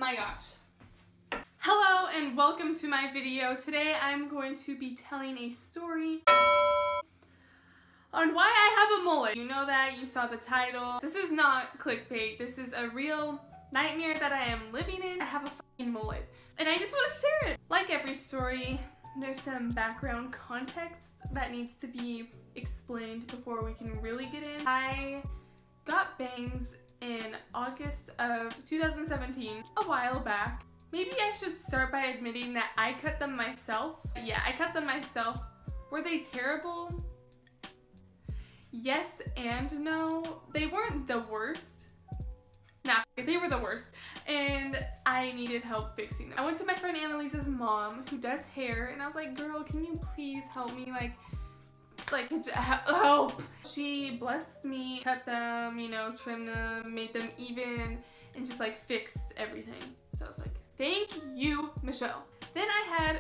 my gosh. Hello and welcome to my video. Today I'm going to be telling a story on why I have a mullet. You know that, you saw the title. This is not clickbait. This is a real nightmare that I am living in. I have a fucking mullet and I just want to share it. Like every story, there's some background context that needs to be explained before we can really get in. I got bangs in August of 2017, a while back. Maybe I should start by admitting that I cut them myself. Yeah, I cut them myself. Were they terrible? Yes and no. They weren't the worst. Nah, they were the worst. And I needed help fixing them. I went to my friend Annalise's mom who does hair and I was like, girl, can you please help me? Like help. She blessed me, cut them, you know, trimmed them, made them even, and just like fixed everything. So I was like, thank you, Michelle. Then I had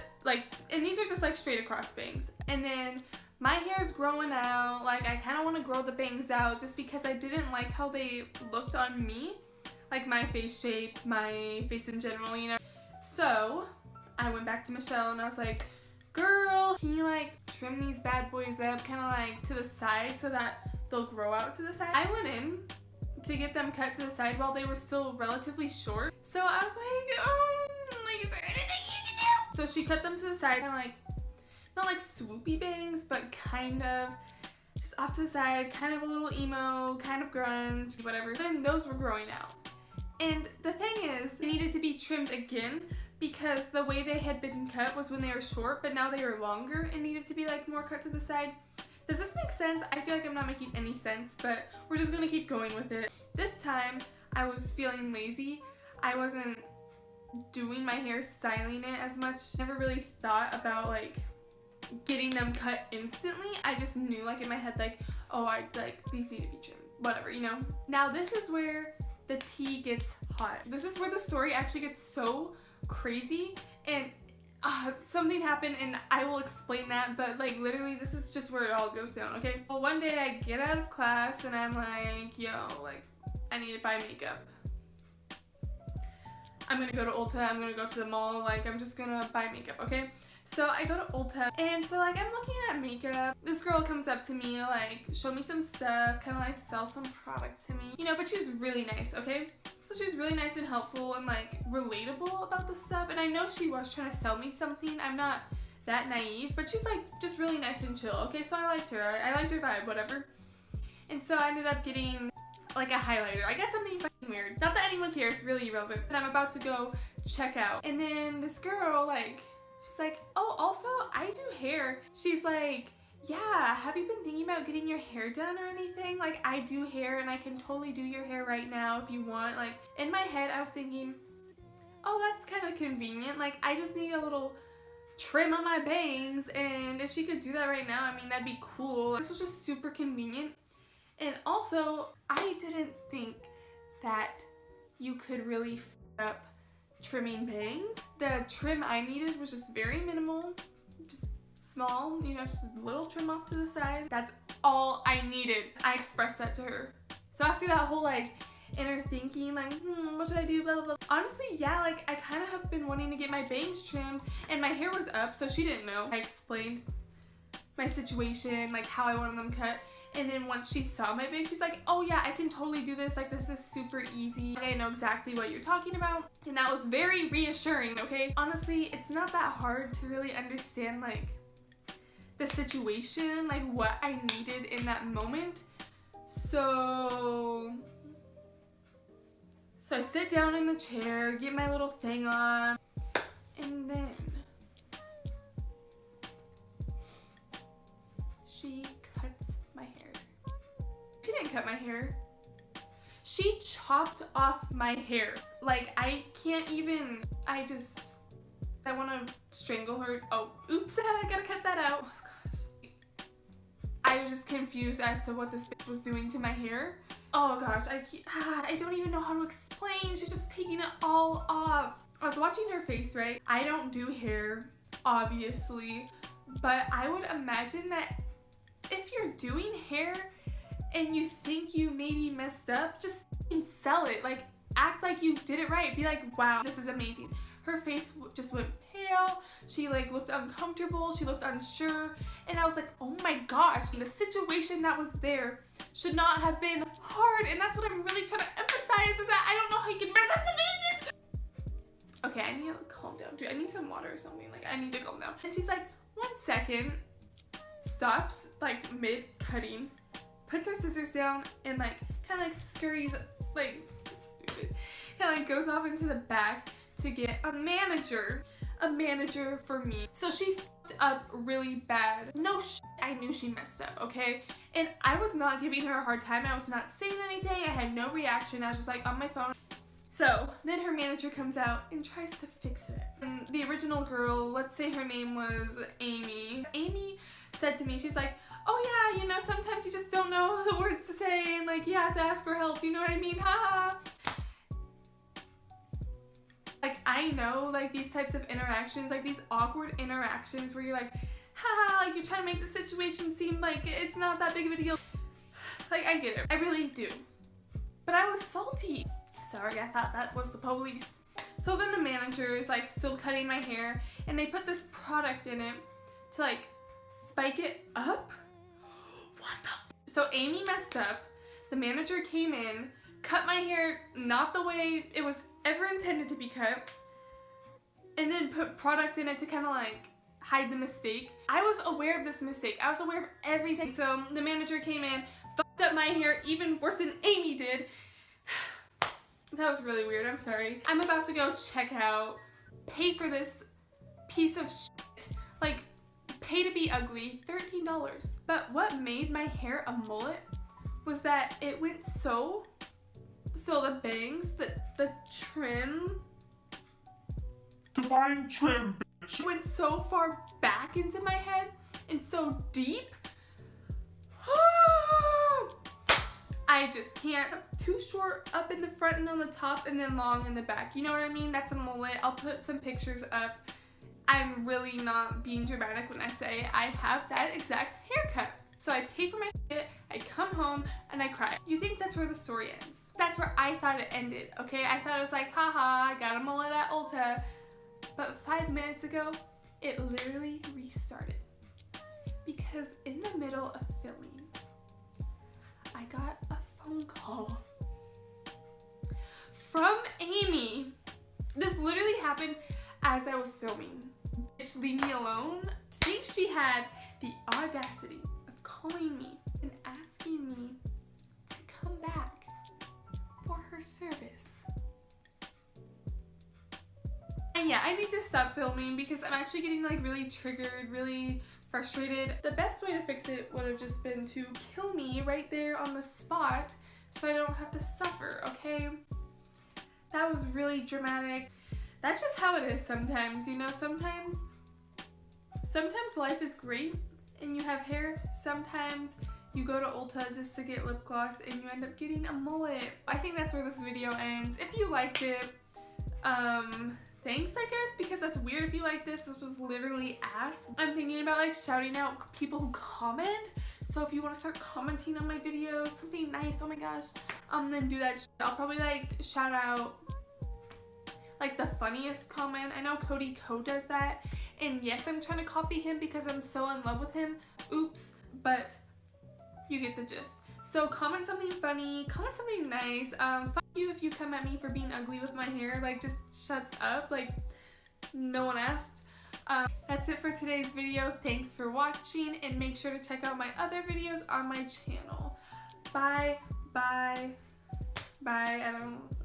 and these are just like straight across bangs. And then my hair's growing out. Like I kind of want to grow the bangs out just because I didn't like how they looked on me. Like my face shape, my face in general, you know. So I went back to Michelle and I was like, girl, can you like trim these bad boys up kind of like to the side so that they'll grow out to the side? I went in to get them cut to the side while they were still relatively short. So I was like, is there anything you can do? So she cut them to the side, kind of like, not like swoopy bangs, but kind of just off to the side, kind of a little emo, kind of grunge, whatever. Then those were growing out. And the thing is, they needed to be trimmed again because the way they had been cut was when they were short, but now they are longer and needed to be like more cut to the side. Does this make sense? I feel like I'm not making any sense, but we're just gonna keep going with it. This time, I was feeling lazy. I wasn't doing my hair, styling it as much. Never really thought about like getting them cut instantly. I just knew like in my head like, oh, these need to be trimmed, whatever, you know? Now this is where the tea gets hot. This is where the story actually gets so crazy and something happened and I will explain that, but like literally this is just where it all goes down, okay? Well, one day I get out of class and I'm like, yo, like I need to buy makeup. I'm gonna go to ULTA, I'm gonna go to the mall, like I'm just gonna buy makeup, okay? So I go to ULTA and so like I'm looking at makeup. This girl comes up to me to like show me some stuff, kind of like sell some product to me, you know, but she's really nice, okay? So she's really nice and helpful and like relatable about the stuff, and I know she was trying to sell me something. I'm not that naive, but she's like just really nice and chill, okay? So I liked her. I liked her vibe, whatever. And so I ended up getting like a highlighter. I got something fucking weird. Not that anyone cares, really irrelevant, but I'm about to go check out. And then this girl, like, she's like, oh, also, I do hair. She's like, yeah, have you been thinking about getting your hair done or anything? Like, I do hair and I can totally do your hair right now if you want. Like, in my head, I was thinking, oh, that's kind of convenient. Like, I just need a little trim on my bangs, and if she could do that right now, I mean, that'd be cool. This was just super convenient. And also, I didn't think that you could really f up trimming bangs. The trim I needed was just very minimal, just small, you know, just a little trim off to the side. That's all I needed. I expressed that to her. So after that whole like inner thinking, like, what should I do, blah, blah, blah. Honestly, yeah, like I kind of have been wanting to get my bangs trimmed and my hair was up, so she didn't know. I explained my situation, like how I wanted them cut. And then once she saw my bangs, she's like, oh yeah, I can totally do this. Like, this is super easy. Like, I know exactly what you're talking about. And that was very reassuring, okay? Honestly, it's not that hard to really understand, like, the situation, like, what I needed in that moment. So I sit down in the chair, get my little thing on, and then she cuts my hair. She didn't cut my hair. She chopped off my hair. Like, I can't even, I want to strangle her. Oh, oops, I gotta cut that out. Oh, gosh. I was just confused as to what this bitch was doing to my hair. Oh gosh, I don't even know how to explain. She's just taking it all off. I was watching her face, right? I don't do hair, obviously, but I would imagine that if you're doing hair and you think you maybe messed up, just sell it. Like, act like you did it right. Be like, wow, this is amazing. Her face just went pale. She like looked uncomfortable. She looked unsure. And I was like, oh my gosh, the situation that was there should not have been hard. And that's what I'm really trying to emphasize, is that I don't know how you can mess up something like this. Okay, I need to calm down. Dude, I need some water or something. Like, I need to calm down. And she's like, 1 second. Stops like mid-cutting. Puts her scissors down and like kind of like scurries, like stupid. Kind of like goes off into the back to get a manager for me. So she fucked up really bad. No shit, I knew she messed up, okay? And I was not giving her a hard time. I was not saying anything. I had no reaction. I was just like on my phone. So then her manager comes out and tries to fix it. And the original girl, let's say her name was Amy. Amy said to me, she's like, oh yeah, you know, sometimes you just don't know the words to say and like you have to ask for help, you know what I mean? Haha. Like, I know like these types of interactions, like these awkward interactions where you're like, haha, like you're trying to make the situation seem like it's not that big of a deal. Like, I get it. I really do. But I was salty. Sorry, I thought that was the police. So then the manager is like still cutting my hair and they put this product in it to like spike it up. What the? So Amy messed up. The manager came in, cut my hair not the way it was ever intended to be cut, and then put product in it to kind of like hide the mistake. I was aware of this mistake. I was aware of everything. So the manager came in, fucked up my hair even worse than Amy did. That was really weird. I'm sorry. I'm about to go check out, pay for this piece of shit. Like, pay to be ugly, $13. But what made my hair a mullet was that it went so the bangs, the trim. Divine trim, bitch. Went so far back into my head and so deep. I just can't. Too short up in the front and on the top and then long in the back. You know what I mean? That's a mullet. I'll put some pictures up. I'm really not being dramatic when I say I have that exact haircut. So I pay for my shit, I come home, and I cry. You think that's where the story ends. That's where I thought it ended, okay? I thought it was like, haha, I got a mullet at ULTA. But 5 minutes ago, it literally restarted. Because in the middle of filming, I got a phone call from Amy. This literally happened as I was filming. Bitch, leave me alone. To think she had the audacity of calling me and asking me to come back for her service. And yeah, I need to stop filming because I'm actually getting like really triggered, really frustrated. The best way to fix it would have just been to kill me right there on the spot so I don't have to suffer, okay? That was really dramatic. That's just how it is sometimes, you know? Sometimes life is great and you have hair. Sometimes you go to ULTA just to get lip gloss and you end up getting a mullet. I think that's where this video ends. If you liked it, thanks, I guess, because that's weird if you like this. This was literally ass. I'm thinking about like shouting out people who comment. So if you want to start commenting on my videos, something nice, oh my gosh, then do that. I'll probably like shout out like the funniest comment. I know Cody Co does that. And yes, I'm trying to copy him because I'm so in love with him. Oops, but you get the gist. So comment something funny, comment something nice. Fuck you if you come at me for being ugly with my hair. Like, just shut up. Like, no one asked. That's it for today's video. Thanks for watching, and make sure to check out my other videos on my channel. Bye, bye, bye. I don't know.